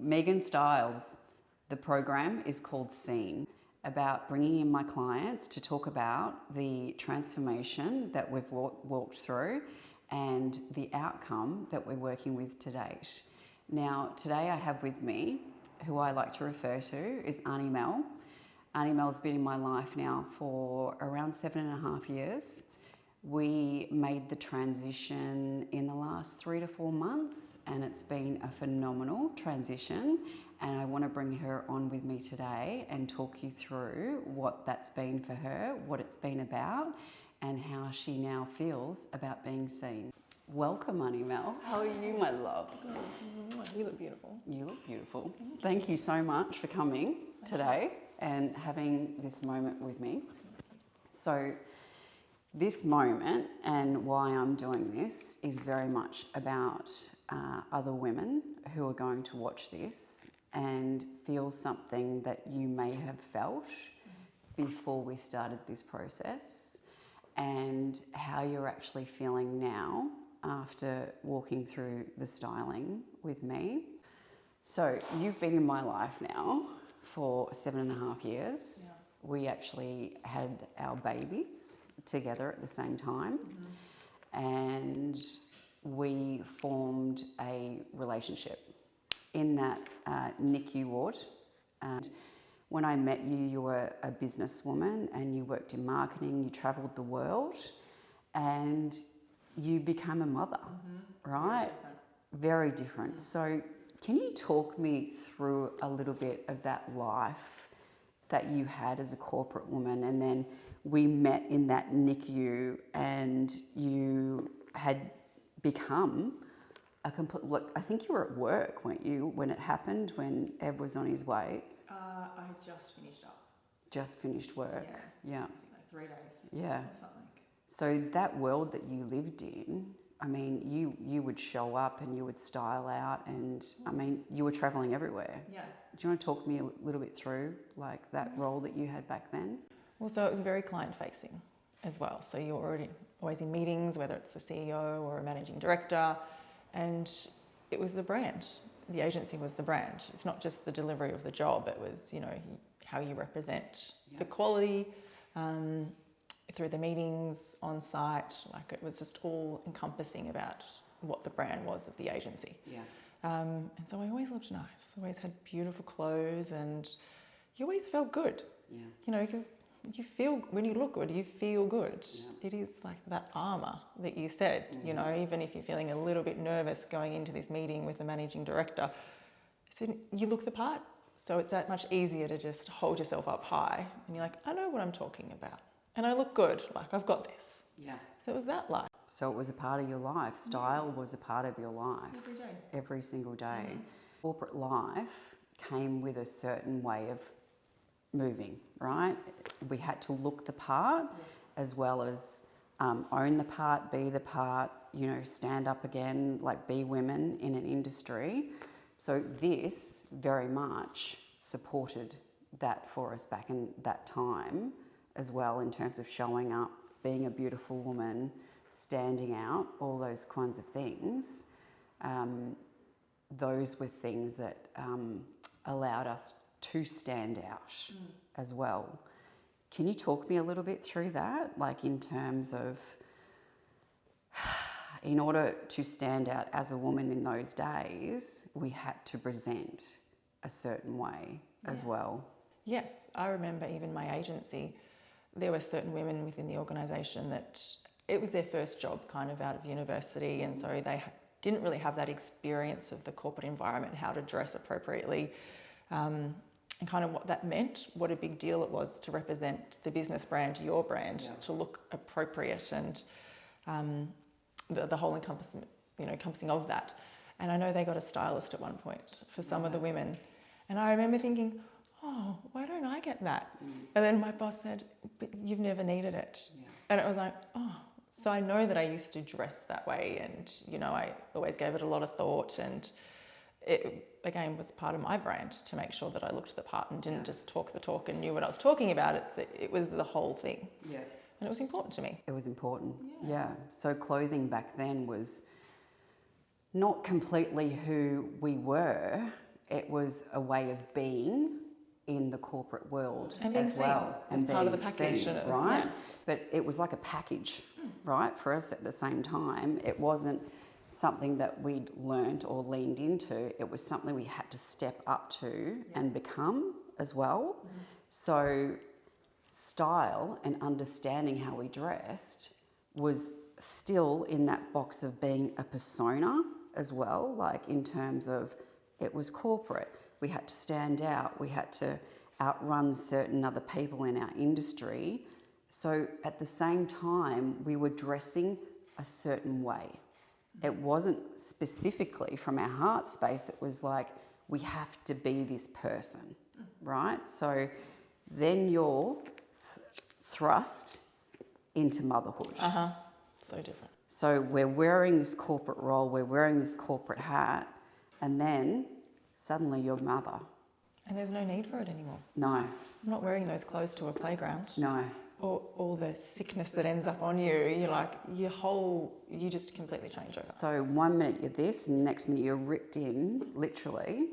MeaghanStyles, the program is called Scene, about bringing in my clients to talk about the transformation that we've walked through and the outcome that we're working with to date. Now, today I have with me, who I like to refer to as Auntie Mel. Auntie Mel's been in my life now for around 7.5 years. We made the transition in the last 3 to 4 months, and it's been a phenomenal transition. And I want to bring her on with me today and talk you through what that's been for her, what it's been about, and how she now feels about being seen. Welcome, Auntie Mel. How are you, my love? You look beautiful. You look beautiful. Thank you so much for coming today and having this moment with me. So this moment and why I'm doing this is very much about other women who are going to watch this and feel something that you may have felt before we started this process, and how you're actually feeling now after walking through the styling with me. So you've been in my life now for 7.5 years. Yeah. We actually had our babies together at the same time, and we formed a relationship in that NICU ward. And when I met you, you were a businesswoman and you worked in marketing, you travelled the world, and you became a mother, right? Very different. So can you talk me through a little bit of that life that you had as a corporate woman, and then we met in that NICU and you had become a complete, look, I think you were at work, weren't you, when it happened, when Ed was on his way? I just finished up. Just finished work. Yeah. I think like 3 days. Yeah. Or something. So that world that you lived in, I mean, you would show up and you would style out, and I mean, you were travelling everywhere. Yeah. Do you want to talk me a little bit through like that role that you had back then? Well, so it was very client facing as well. So you're already always in meetings, whether it's the CEO or a managing director, and it was the brand. The agency was the brand. It's not just the delivery of the job. It was, how you represent the quality through the meetings on site. Like, it was just all encompassing about what the brand was of the agency. Yeah. And so I always looked nice. Always had beautiful clothes, and you always felt good. Yeah. You feel, when you look good, you feel good. Yeah. It is like that armour that you said, even if you're feeling a little bit nervous going into this meeting with the managing director, so you look the part. So it's that much easier to just hold yourself up high, and you're like, I know what I'm talking about, and I look good, like I've got this. Yeah. So it was that life. So it was a part of your life. Style was a part of your life. Every day. Every single day. Corporate life came with a certain way of moving, right? We had to look the part, as well as own the part, be the part, stand up again, like be women in an industry. So this very much supported that for us back in that time as well, in terms of showing up, being a beautiful woman, standing out, all those kinds of things. Those were things that allowed us to stand out as well. Can you talk me a little bit through that? Like, in terms of, in order to stand out as a woman in those days, we had to present a certain way as well. Yes, I remember even my agency, there were certain women within the organisation that it was their first job kind of out of university, and so they didn't really have that experience of the corporate environment, how to dress appropriately, and kind of what that meant, what a big deal it was to represent the business brand, your brand, to look appropriate, and the whole encompassing of that. And I know they got a stylist at one point for some of the women, and I remember thinking, oh, why don't I get that? And then my boss said, but you've never needed it. And it was like, oh, so I know that I used to dress that way, and I always gave it a lot of thought, and it again was part of my brand to make sure that I looked the part and didn't just talk the talk and knew what I was talking about. It was the whole thing. Yeah. And it was important to me. It was important. Yeah. So clothing back then was not completely who we were. it was a way of being in the corporate world And being as well. seen. And It's part of the being package, seen, and right? yeah. But it was like a package, right, for us at the same time. It wasn't something that we'd learnt or leaned into. It was something we had to step up to and become as well. So style and understanding how we dressed was still in that box of being a persona as well, like in terms of it was corporate. We had to stand out. We had to outrun certain other people in our industry. So at the same time, we were dressing a certain way. It wasn't specifically from our heart space. It was like, we have to be this person, right? So then you're thrust into motherhood. So different. So we're wearing this corporate role, we're wearing this corporate hat, and then suddenly you're mother. And there's no need for it anymore. No, I'm not wearing those clothes to a playground. no. Or all the sickness that ends up on you, you're like, you just completely change over. So 1 minute you're this, and the next minute you're ripped in, literally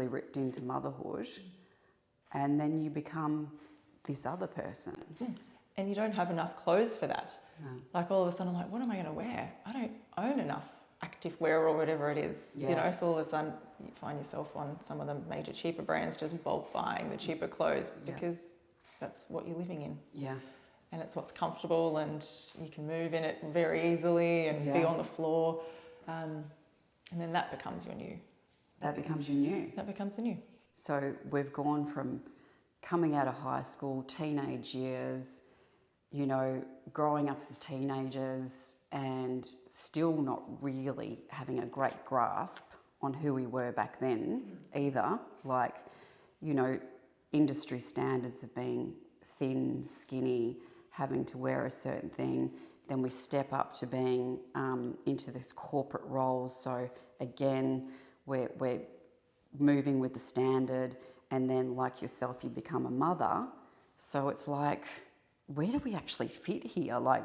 ripped into motherhood, and then you become this other person. And you don't have enough clothes for that. No. Like all of a sudden I'm like, what am I going to wear? I don't own enough active wear or whatever it is. Yeah. You know, so all of a sudden you find yourself on some of the major cheaper brands just bulk buying the cheaper clothes because that's what you're living in. Yeah. And it's what's comfortable and you can move in it very easily and be on the floor. And then that becomes your new. That becomes your new. That becomes the new. So we've gone from coming out of high school, teenage years, you know, growing up as teenagers and still not really having a great grasp on who we were back then either. Like, you know, industry standards of being thin, skinny, having to wear a certain thing. Then we step up to being into this corporate role. So again, we're moving with the standard, and then like yourself, you become a mother. So it's like, where do we actually fit here? Like,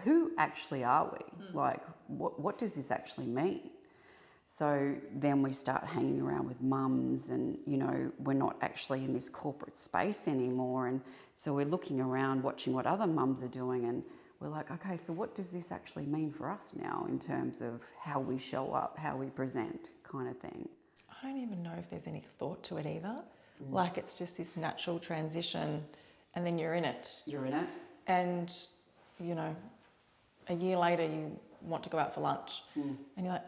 who actually are we? Like, what does this actually mean? So then we start hanging around with mums and, you know, we're not actually in this corporate space anymore. And so we're looking around, watching what other mums are doing, and we're like, okay, so what does this actually mean for us now in terms of how we show up, how we present, kind of thing? I don't even know if there's any thought to it either. Like it's just this natural transition and then you're in it. You're in it? And, you know, a year later you want to go out for lunch and you're like,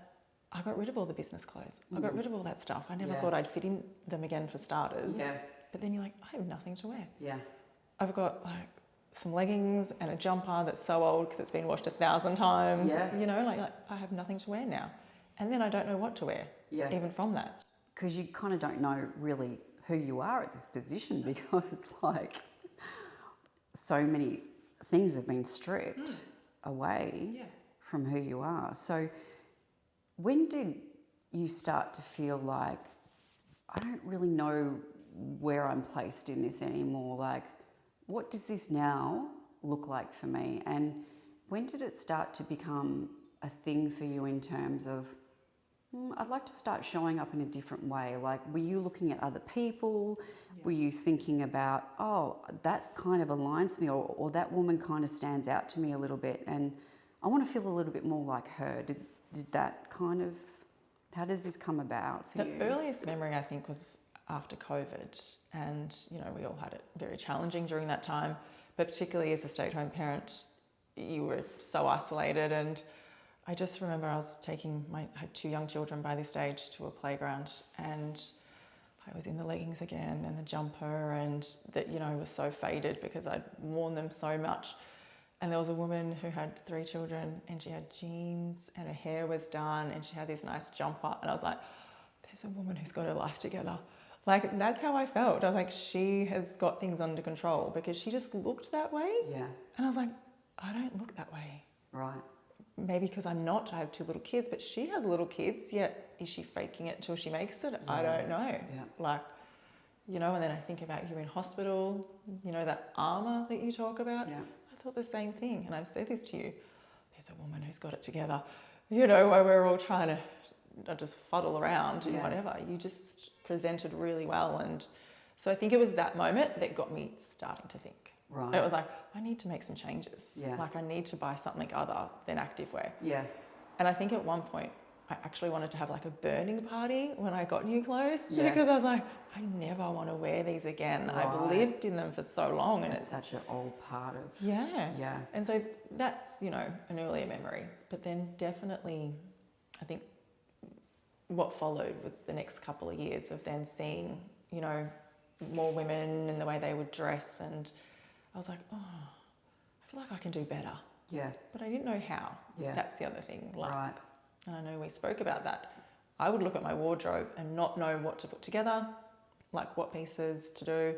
I got rid of all the business clothes. I got rid of all that stuff. I never thought I'd fit in them again for starters. Yeah. But then you're like, I have nothing to wear. Yeah. I've got like some leggings and a jumper that's so old because it's been washed 1,000 times. Yeah. You know, like I have nothing to wear now. And then I don't know what to wear, even from that. Because you kind of don't know really who you are at this position because it's like so many things have been stripped away from who you are. So when did you start to feel like, I don't really know where I'm placed in this anymore? Like, what does this now look like for me? And when did it start to become a thing for you in terms of, I'd like to start showing up in a different way? Like, were you looking at other people? Were you thinking about, oh, that kind of aligns me, or that woman kind of stands out to me a little bit and I want to feel a little bit more like her? Did that kind of, how does this come about for you? The earliest memory, I think, was after COVID. And, you know, we all had it very challenging during that time. But particularly as a stay-at-home parent, you were so isolated. And I just remember I had 2 young children by this stage to a playground, and I was in the leggings again and the jumper, and that, you know, was so faded because I'd worn them so much. And there was a woman who had 3 children and she had jeans and her hair was done and she had this nice jumper. And I was like, there's a woman who's got her life together. Like, that's how I felt. I was like, she has got things under control because she just looked that way. Yeah. And I was like, I don't look that way. Right. Maybe because I'm not. I have 2 little kids, but she has little kids, yet is she faking it till she makes it? I don't know. Yeah. Like, you know, and then I think about you in hospital, you know, that armour that you talk about. Yeah. I thought the same thing, and I've said this to you. There's a woman who's got it together, you know, where we're all trying to just fuddle around and whatever. You just presented really well. And so I think it was that moment that got me starting to think. Right. It was like, I need to make some changes. Yeah. Like, I need to buy something other than activewear. Yeah. And I think at one point, I actually wanted to have like a burning party when I got new clothes, Yeah. because I was like, I never want to wear these again. Right. I've lived in them for so long. And It's such an old part of... Yeah. Yeah. And so that's, you know, an earlier memory. But then definitely, I think what followed was the next couple of years of then seeing, you know, more women and the way they would dress. And I was like, oh, I feel like I can do better. Yeah. But I didn't know how. Yeah. That's the other thing. Like, Right. and I know we spoke about that. I would look at my wardrobe and not know what to put together, like what pieces to do.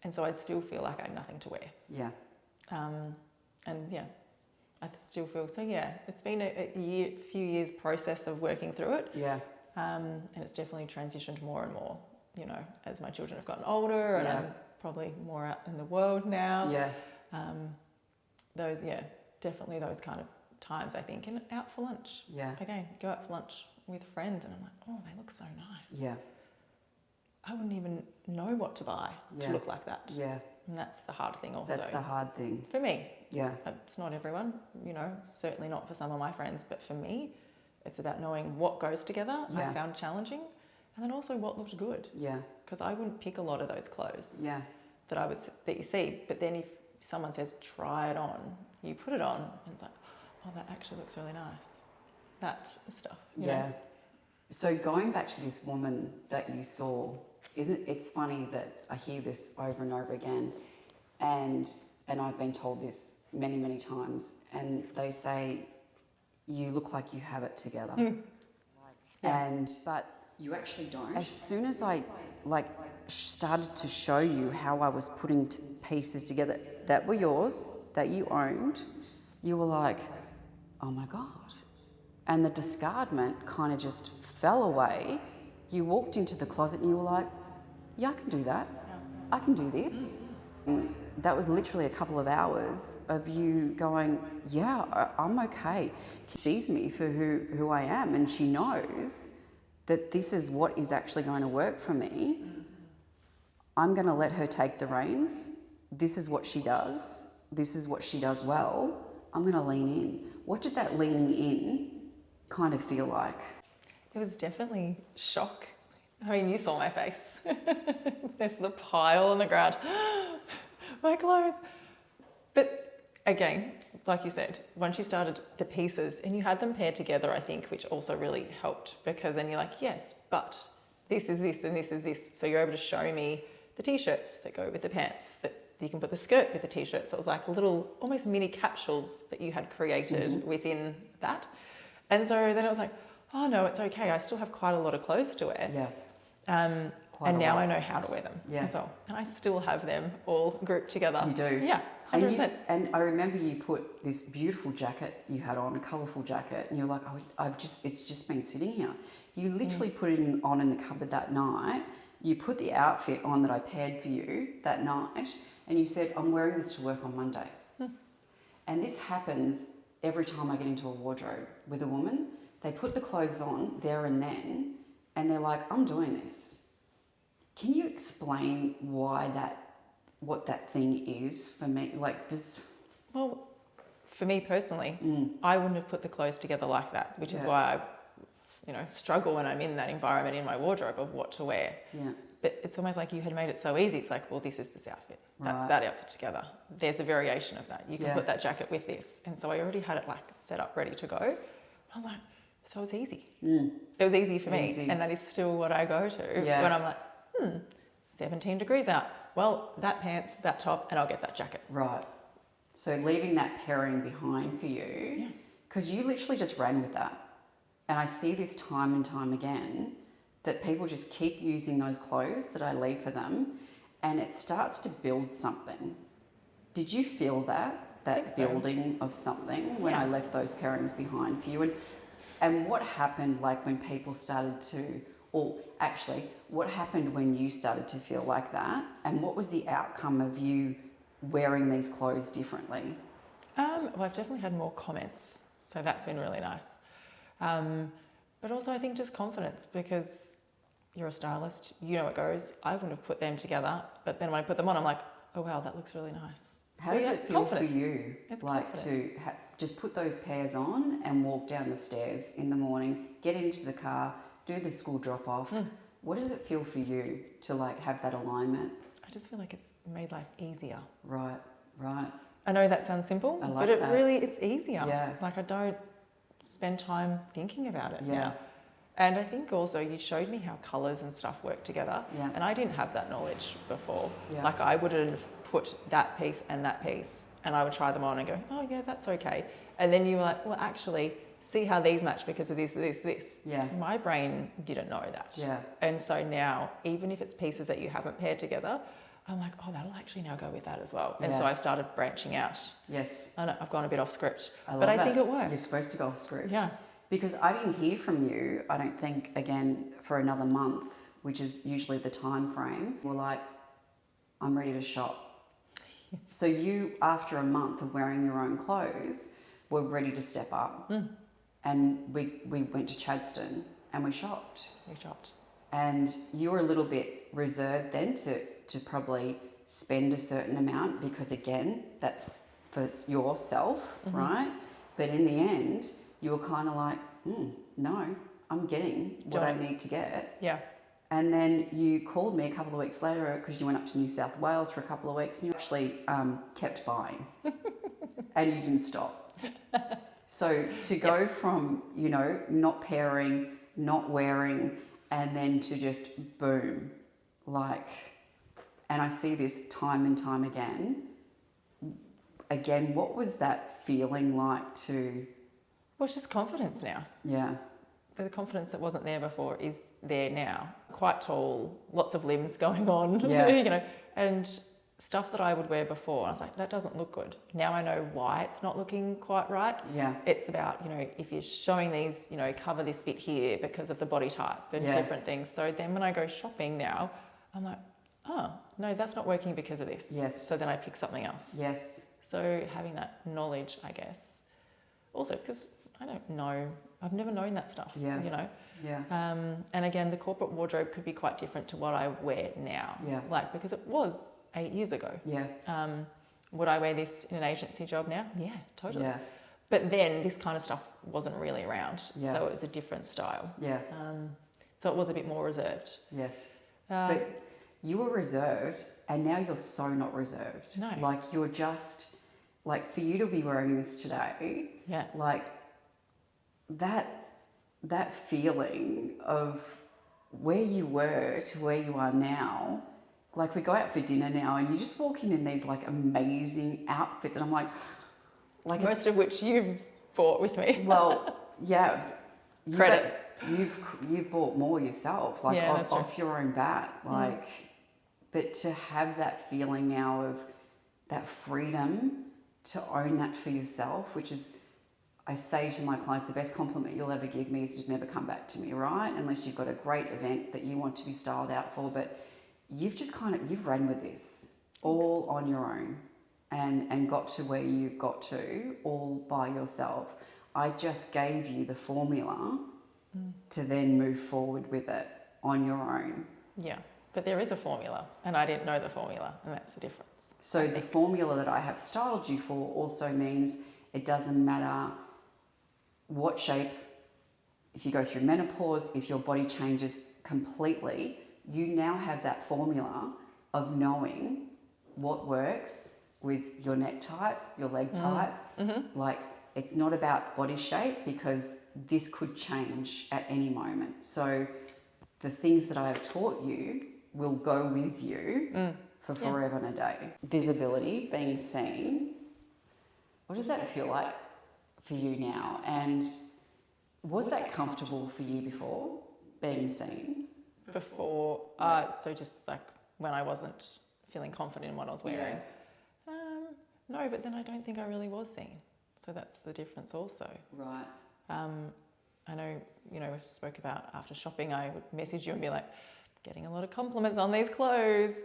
And so I'd still feel like I had nothing to wear. Yeah. And yeah, I still feel, so yeah, it's been a few years process of working through it. Yeah. And it's definitely transitioned more and more, you know, as my children have gotten older and I'm probably more out in the world now. Yeah. Definitely those kind of times, I think. And out for lunch. Yeah. Again, go out for lunch with friends and I'm like, oh, they look so nice. Yeah. I wouldn't even know what to buy to look like that. Yeah. And that's the hard thing also. That's the hard thing. For me. Yeah. It's not everyone, you know, certainly not for some of my friends, but for me, it's about knowing what goes together. Yeah. I found challenging. And then also what looked good. Yeah. Because I wouldn't pick a lot of those clothes Yeah. that you see. But then if someone says, try it on, you put it on and it's like, oh, that actually looks really nice. That's the stuff. You know? So going back to this woman that you saw, it's funny that I hear this over and over again, and I've been told this many, many times, and they say, you look like you have it together. But you actually don't. as soon as I started to show you how I was putting pieces together that were yours, that you owned, you were like, oh my God. And the discardment kind of just fell away. You walked into the closet and you were like, yeah, I can do that. I can do this. And that was literally a couple of hours of you going, yeah, I'm okay. She sees me for who I am, and she knows that this is what is actually going to work for me. I'm going to let her take the reins. This is what she does. This is what she does well. I'm going to lean in. What did that leaning in kind of feel like? It was definitely shock. I mean, you saw my face. There's the pile on the ground. My clothes. But again, like you said, once you started the pieces and you had them paired together, I think, which also really helped, because then you're like, yes, but this is this and this is this. So you're able to show me the t-shirts that go with the pants, that you can put the skirt with the t-shirt. So it was like little, almost mini capsules that you had created within that. And so then it was like, oh no, it's okay. I still have quite a lot of clothes to wear. Yeah. And now I know how to wear them as well. And I still have them all grouped together. You do? Yeah, 100%. And I remember you put this beautiful jacket you had on, a colourful jacket, and you're like, oh, it's just been sitting here. You literally put it on in the cupboard that night. You put the outfit on that I paired for you that night, and you said, I'm wearing this to work on Monday. And this happens every time I get into a wardrobe with a woman. They put the clothes on there and then, and they're like, I'm doing this. Can you explain what that thing is for me? Well, for me personally, I wouldn't have put the clothes together like that, which is why I, struggle when I'm in that environment in my wardrobe of what to wear. Yeah. But it's almost like you had made it so easy. It's like, well, this is this outfit. That's that outfit together. There's a variation of that. You can put that jacket with this. And so I already had it set up, ready to go. I was like, so it was easy. It was easy for me. And that is still what I go to when I'm like, 17 degrees out. Well, that pants, that top, and I'll get that jacket. Right. So leaving that pairing behind for you, because you literally just ran with that. And I see this time and time again, that people just keep using those clothes that I leave for them, and it starts to build something. Did you feel that building of something when I left those pairings behind for you? And what happened when people started to, or actually, what happened when you started to feel like that? And what was the outcome of you wearing these clothes differently? Well, I've definitely had more comments, so that's been really nice. But also I think just confidence, because you're a stylist, you know what goes. I wouldn't have put them together, but then when I put them on, I'm like, oh wow, that looks really nice. How does it feel for you, It's like confidence. to just put those pairs on and walk down the stairs in the morning, get into the car, do the school drop off? What does it feel for you to like have that alignment? I just feel like it's made life easier. Right, right. I know that sounds simple, I like but it that. really, it's easier. Yeah. Like I don't spend time thinking about it Yeah. now. And I think also you showed me how colours and stuff work together. Yeah. And I didn't have that knowledge before. Yeah. Like I wouldn't have put that piece and I would try them on and go, oh yeah, that's okay. And then you were like, well, actually, see how these match because of this. Yeah. My brain didn't know that. Yeah. And so now, even if it's pieces that you haven't paired together, I'm like, oh, that'll actually now go with that as well. And so Yeah. I started branching out. Yes. I know I've gone a bit off script, I but I love think that. it works. You're supposed to go off script. Yeah. Because I didn't hear from you, I don't think, again, for another month, which is usually the time frame. We're like, I'm ready to shop. So you, after a month of wearing your own clothes, were ready to step up. And we went to Chadstone and we shopped. We shopped. And you were a little bit reserved then to probably spend a certain amount because, again, that's for yourself, right? But in the end, you were kind of like, no, I'm getting what I need to get. Yeah. And then you called me a couple of weeks later because you went up to New South Wales for a couple of weeks and you actually kept buying and you didn't stop. So to go from, you know, not pairing, not wearing, and then to just boom, like, and I see this time and time again. Again, what was that feeling like to... Well, it's just confidence now. Yeah. The confidence that wasn't there before is there now. Quite tall, lots of limbs going on, Yeah. you know, and stuff that I would wear before. I was like, that doesn't look good. Now I know why it's not looking quite right. Yeah. It's about, you know, if you're showing these, you know, cover this bit here because of the body type and different things. So then when I go shopping now, I'm like, oh, no, that's not working because of this. Yes. So then I pick something else. Yes. So having that knowledge, I guess. Also, because I don't know, I've never known that stuff, Yeah. you know. Yeah. And again, the corporate wardrobe could be quite different to what I wear now. Yeah. Like, because it was 8 years ago. Yeah. Would I wear this in an agency job now? Yeah, totally. Yeah. But then this kind of stuff wasn't really around. Yeah. So it was a different style. Yeah. So it was a bit more reserved. Yes. But you were reserved and now you're so not reserved. No. Like you're just, like for you to be wearing this today, Yes. like that feeling of where you were to where you are now, like we go out for dinner now and you just walk in these like amazing outfits and I'm like Most of which you've bought with me. well, yeah. Credit. You've bought more yourself, like Yeah, that's off your own bat. Like, but to have that feeling now of that freedom to own that for yourself, which is, I say to my clients, the best compliment you'll ever give me is to never come back to me, right? Unless you've got a great event that you want to be styled out for. But you've just you've ran with this all on your own and got to where you've got to all by yourself. I just gave you the formula to then move forward with it on your own. Yeah. But there is a formula and I didn't know the formula and that's the difference. So the formula that I have styled you for also means it doesn't matter what shape, if you go through menopause, if your body changes completely, you now have that formula of knowing what works with your neck type, your leg type. Like it's not about body shape because this could change at any moment. So the things that I have taught you will go with you for forever and a day. Visibility, being seen. What does that feel like for you now? And was that comfortable for you before, being seen? Before, so just like when I wasn't feeling confident in what I was wearing. No, but then I don't think I really was seen. So that's the difference also. Right. I know, you know, we spoke about after shopping, I would message you and be like, getting a lot of compliments on these clothes,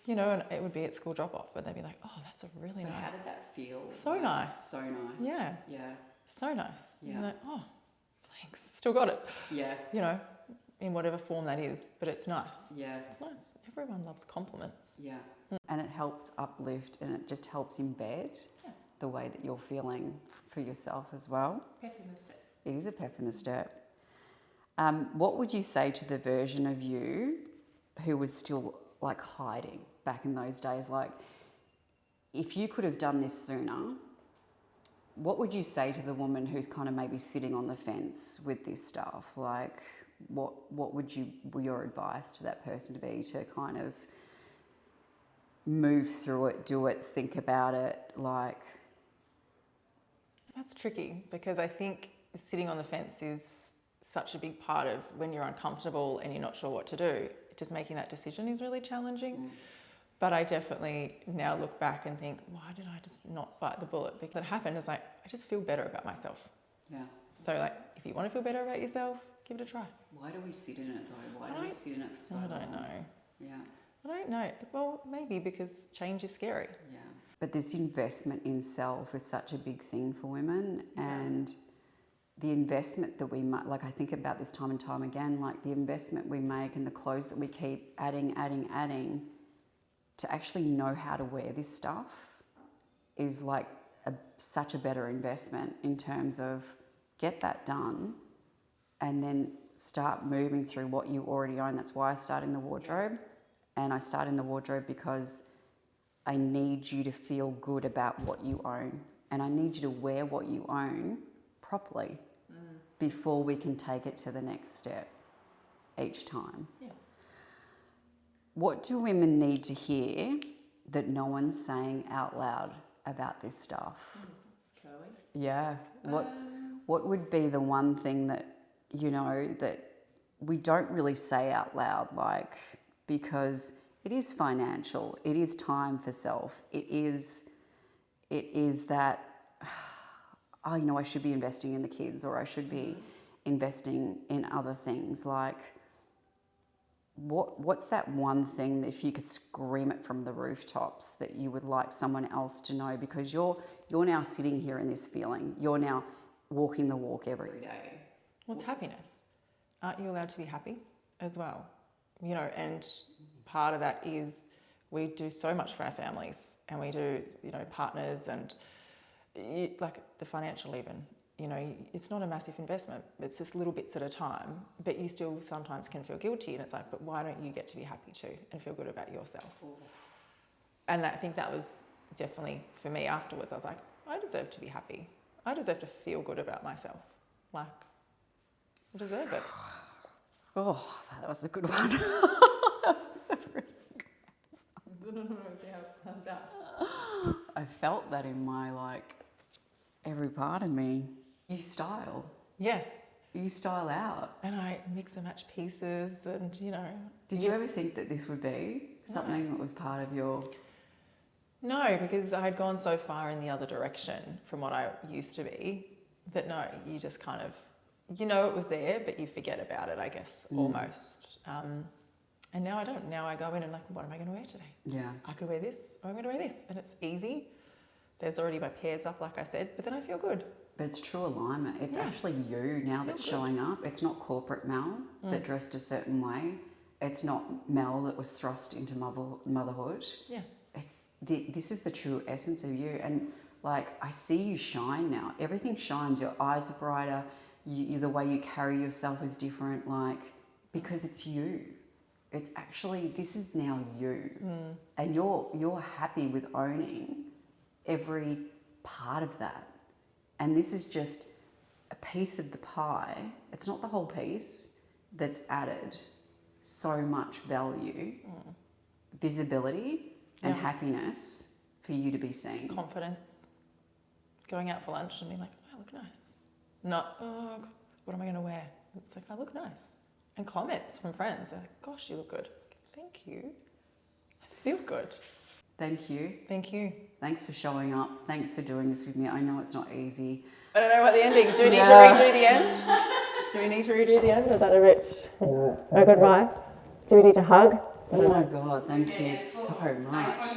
you know, and it would be at school drop-off, but they'd be like, oh, that's a really nice. How did that feel? So nice. So nice. Yeah. Yeah. So nice. Yeah. And like, oh, thanks, still got it. Yeah. You know, in whatever form that is, but it's nice. Yeah. It's nice. Everyone loves compliments. Yeah. And it helps uplift and it just helps embed the way that you're feeling for yourself as well. Pep in the step. It is a pep in the step. What would you say to the version of you who was still like hiding back in those days? Like, if you could have done this sooner, what would you say to the woman who's kind of maybe sitting on the fence with this stuff? Like, what would your advice to that person to be to kind of move through it, do it, think about it? Like, That's tricky because I think sitting on the fence is such a big part of when you're uncomfortable and you're not sure what to do. Just making that decision is really challenging. But I definitely now look back and think, why did I just not bite the bullet? Because it happened, it's like, I just feel better about myself. yeah. So like, if you want to feel better about yourself, give it a try. Why do we sit in it though? Why do we sit in it for so long? I don't know. Yeah. I don't know. Well, maybe because change is scary. Yeah. But this investment in self is such a big thing for women, and the investment that we make, like I think about this time and time again, like the investment we make and the clothes that we keep adding to actually know how to wear this stuff is like such a better investment in terms of get that done and then start moving through what you already own. That's why I start in the wardrobe. And I start in the wardrobe because I need you to feel good about what you own. And I need you to wear what you own properly before we can take it to the next step each time. Yeah. What do women need to hear that no one's saying out loud about this stuff? It's curly. Yeah. What would be the one thing that, you know, that we don't really say out loud, like, because it is financial, it is time for self, it is that, oh, you know, I should be investing in the kids or I should be investing in other things. Like, what's that one thing that if you could scream it from the rooftops that you would like someone else to know? Because you're now sitting here in this feeling. You're now walking the walk every day. What's happiness? Aren't you allowed to be happy as well? You know, and part of that is we do so much for our families and we do, you know, partners and like the financial even, you know, it's not a massive investment. It's just little bits at a time, but you still sometimes can feel guilty and it's like, but why don't you get to be happy too and feel good about yourself? And I think that was definitely for me afterwards. I was like, I deserve to be happy. I deserve to feel good about myself. Like, I deserve it. Oh, that was a good one. That was so really good. See how it comes out. I felt that in my, like, every part of me. You style. Yes. You style out. And I mix and match pieces and, you know. Did you ever think that this would be something that was part of your... No, because I had gone so far in the other direction from what I used to be that no, you just kind of, you know it was there, but you forget about it, I guess, almost. And now I don't. Now I go in and like, what am I going to wear today? Yeah. I could wear this or I'm going to wear this. And it's easy. There's already my pairs up, like I said, but then I feel good. But it's true alignment. It's actually you now that's showing up. It's not corporate Mel that dressed a certain way. It's not Mel that was thrust into motherhood. Yeah. This is the true essence of you. And like, I see you shine now. Everything shines. Your eyes are brighter. The way you carry yourself is different. Like, because it's you. It's actually, this is now you. And you're happy with owning every part of that. And this is just a piece of the pie. It's not the whole piece that's added so much value, visibility and happiness for you to be seen. Confidence. Going out for lunch and being like, I look nice. Not, oh, what am I going to wear? It's like, I look nice. And comments from friends. They're like, gosh, you look good. Thank you. I feel good. Thank you. Thank you. Thanks for showing up. Thanks for doing this with me. I know it's not easy. I don't know what the ending. Do we need to redo the end? Do we need to redo the end? Is that a bit a goodbye? Do we need to hug? Oh my God, thank you so much.